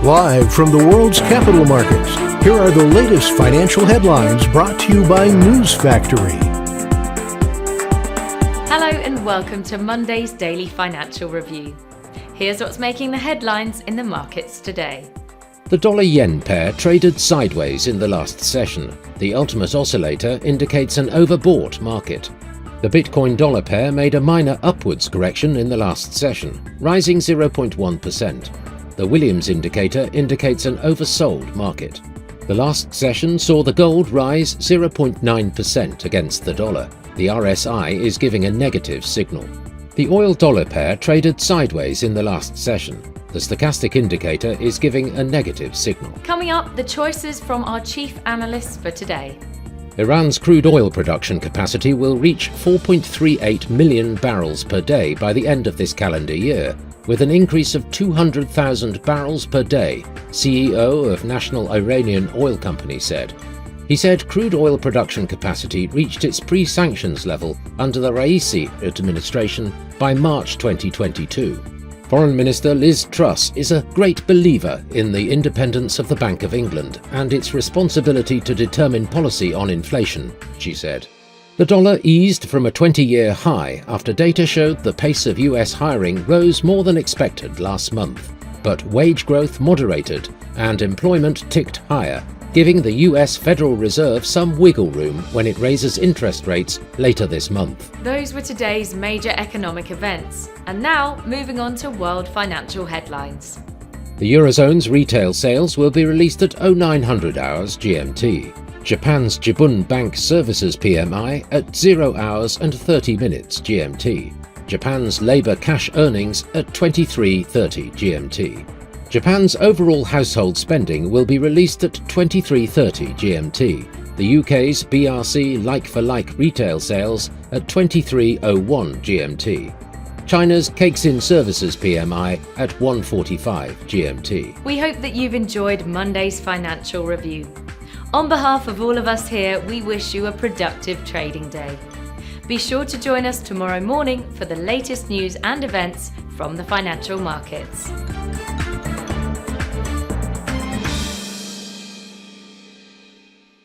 Live from the world's capital markets, here are the latest financial headlines brought to you by News Factory. Hello and welcome to Monday's Daily Financial Review. Here's what's making the headlines in the markets today. The dollar-yen pair traded sideways in the last session. The ultimate oscillator indicates an overbought market. The Bitcoin-dollar pair made a minor upwards correction in the last session, rising 0.1%. The Williams indicator indicates an oversold market. The last session saw the gold rise 0.9% against the dollar. The RSI is giving a negative signal. The oil-dollar pair traded sideways in the last session. The stochastic indicator is giving a negative signal. Coming up, the choices from our chief analysts for today. Iran's crude oil production capacity will reach 4.38 million barrels per day by the end of this calendar year, with an increase of 200,000 barrels per day, CEO of National Iranian Oil Company said. He said crude oil production capacity reached its pre-sanctions level under the Raisi administration by March 2022. Foreign Minister Liz Truss is a great believer in the independence of the Bank of England and its responsibility to determine policy on inflation, she said. The dollar eased from a 20-year high after data showed the pace of US hiring rose more than expected last month, but wage growth moderated and employment ticked higher, giving the US Federal Reserve some wiggle room when it raises interest rates later this month. Those were today's major economic events. And now, moving on to world financial headlines. The Eurozone's retail sales will be released at 0900 hours GMT. Japan's Jibun Bank Services PMI at 0 hours and 30 minutes GMT. Japan's labour cash earnings at 23:30 GMT. Japan's overall household spending will be released at 23:30 GMT. The UK's BRC like-for-like retail sales at 23:01 GMT. China's Caixin Services PMI at 1:45 GMT. We hope that you've enjoyed Monday's financial review. On behalf of all of us here, we wish you a productive trading day. Be sure to join us tomorrow morning for the latest news and events from the financial markets.